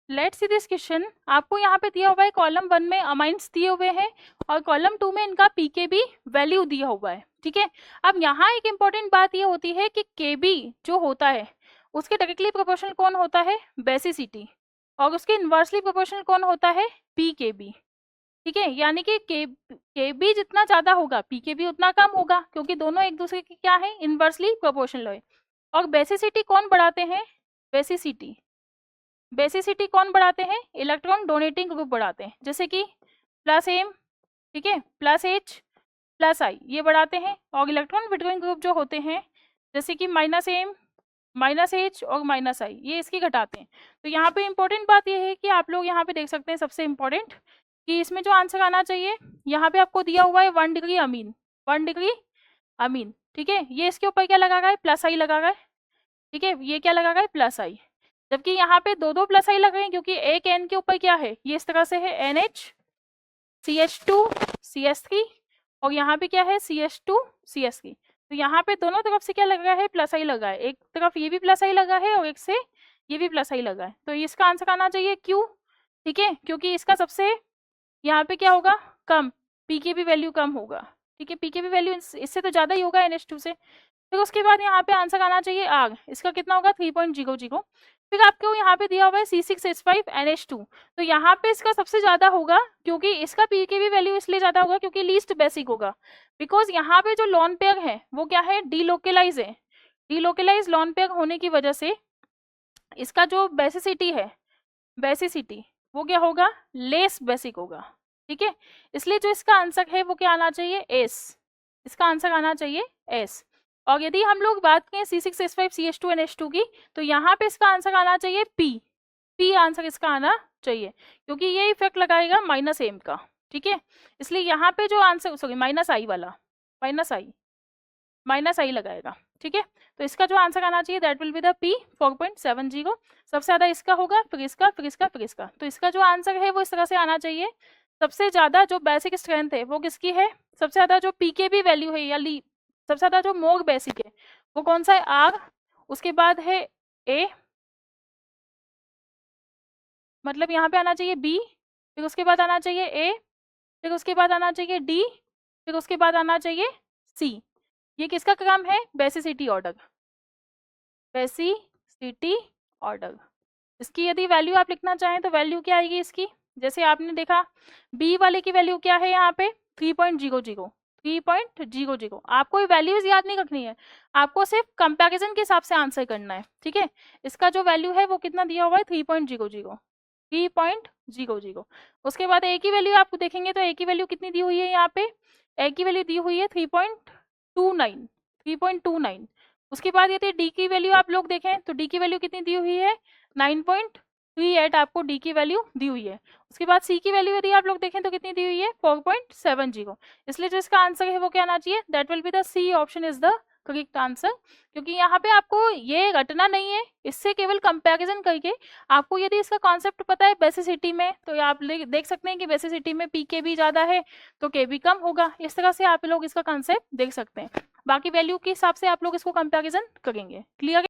Let's see this question. आपको यहाँ पे दिया हुआ है कॉलम 1 में अमाइंस दिए हुए हैं और कॉलम 2 में इनका पीकेबी वैल्यू दिया हुआ है, ठीक है। अब यहाँ एक इंपॉर्टेंट बात ये होती है कि केबी जो होता है उसके डायरेक्टली प्रोपोर्शनल कौन होता है, बेसिसिटी, और उसके इन्वर्सली प्रोपोर्शनल कौन होता है, पीकेबी, ठीक है। यानी कि केबी जितना ज्यादा होगा पीकेबी उतना कम होगा, क्योंकि दोनों एक दूसरे के क्या है, इन्वर्सली प्रोपोर्शनल है। और बेसिसिटी कौन बढ़ाते हैं, बेसिसिटी कौन बढ़ाते हैं, इलेक्ट्रॉन डोनेटिंग ग्रुप बढ़ाते हैं, जैसे कि प्लस एम, ठीक है, प्लस एच प्लस आई, ये बढ़ाते हैं। और इलेक्ट्रॉन विड्रॉइंग ग्रुप जो होते हैं जैसे कि माइनस एम माइनस एच और माइनस आई, ये इसकी घटाते हैं। तो यहाँ पे इंपॉर्टेंट बात ये है कि आप लोग यहाँ पे देख सकते हैं सबसे इंपॉर्टेंट कि इसमें जो आंसर आना चाहिए, यहाँ पे आपको दिया हुआ है 1 डिग्री अमीन, 1 डिग्री अमीन, ठीक है। ये इसके ऊपर क्या लगा रहा है, प्लस आई लगा रहा है, ठीक है, ये क्या लगा रहा है, प्लस आई। जबकि यहाँ पे दो दो प्लस आई लग रहे हैं, क्योंकि एक एन के ऊपर क्या है, ये इस तरह से है NH CH2 CS3, और यहाँ पे क्या है CH2 CS3। तो यहाँ पे दोनों तरफ से क्या लगा है, प्लस आई लगा है, एक तरफ ये भी प्लस आई लगा है और एक से ये भी प्लस आई लगा है। तो इसका आंसर आना चाहिए क्यू, ठीक है, क्योंकि इसका सबसे यहाँ पे क्या होगा, कम, पीकेबी वैल्यू कम होगा, ठीक है, पीकेबी वैल्यू इससे तो ज़्यादा ही होगा NH2 से। फिर उसके बाद यहाँ पे आंसर आना चाहिए आग, इसका कितना होगा 3.00। फिर आपको यहाँ पे दिया हुआ है C6H5NH2, तो यहाँ पे इसका सबसे ज़्यादा होगा, क्योंकि इसका पीकेबी वैल्यू इसलिए ज़्यादा होगा क्योंकि लीस्ट बेसिक होगा। बिकॉज यहाँ पे जो लॉन पेयर है वो क्या है, डीलोकेलाइज है, डीलोकेलाइज लॉन पेयर होने की वजह से इसका जो बेसिसिटी है, बेसिसिटी वो क्या होगा, लेस बेसिक होगा, ठीक है। इसलिए जो इसका आंसर है वो क्या आना चाहिए, एस, इसका आंसर आना चाहिए एस। और यदि हम लोग बात करें C6H5CH2NH2 की, तो यहाँ पे इसका आंसर आना चाहिए पी आंसर इसका आना चाहिए, क्योंकि ये इफेक्ट लगाएगा माइनस एम का, ठीक है। इसलिए यहाँ पे जो आंसर, सॉरी माइनस आई वाला, माइनस आई लगाएगा, ठीक है। तो इसका जो आंसर आना चाहिए that will be the P 4.70। सबसे ज्यादा इसका होगा, फिर इसका, फिर इसका, फिर इसका। तो इसका जो आंसर है वो इस तरह से आना चाहिए। सबसे ज्यादा जो बेसिक स्ट्रेंथ है वो किसकी है, सबसे ज्यादा जो पीकेबी वैल्यू है या सबसे ज्यादा जो मोर बेसिक है वो कौन सा है, आर, उसके बाद है ए, मतलब यहाँ पे आना चाहिए बी, फिर उसके बाद आना चाहिए ए, फिर उसके बाद आना चाहिए डी, फिर उसके बाद आना चाहिए सी। ये किसका क्रम है, बेसिसिटी ऑर्डर, बेसिसिटी ऑर्डर। इसकी यदि वैल्यू आप लिखना चाहें तो वैल्यू क्या आएगी इसकी, जैसे आपने देखा बी वाले की वैल्यू क्या है यहाँ पे 3.00, 3.00। आपको वैल्यूज याद नहीं रखनी है, आपको सिर्फ कंपैरिजन के हिसाब से आंसर करना है, ठीक है। इसका जो वैल्यू है वो कितना दिया हुआ है 3.00, 3.00। उसके बाद ए की वैल्यू आप देखेंगे तो ए की वैल्यू कितनी दी हुई है, यहाँ पे ए की वैल्यू दी हुई है 3.29, 3.29। उसके बाद यदि डी की वैल्यू आप लोग देखें तो डी की वैल्यू कितनी दी हुई है 9.38, आपको डी की वैल्यू दी हुई है। उसके बाद सी की वैल्यू यदि आप लोग देखें तो कितनी दी हुई है 4.70। इसलिए जो इसका आंसर है वो क्या आना चाहिए, that will be the C option is the correct answer. क्योंकि यहाँ पे आपको ये रटना नहीं है, इससे केवल कंपैरिजन करके आपको यदि इसका कॉन्सेप्ट पता है बेसिसिटी में, तो आप देख सकते हैं कि बेसिसिटी में पीकेबी ज्यादा है तो केबी कम होगा। इस तरह से आप लोग इसका कॉन्सेप्ट देख सकते हैं। बाकी वैल्यू के हिसाब से आप लोग इसको कंपैरिजन करेंगे। क्लियर?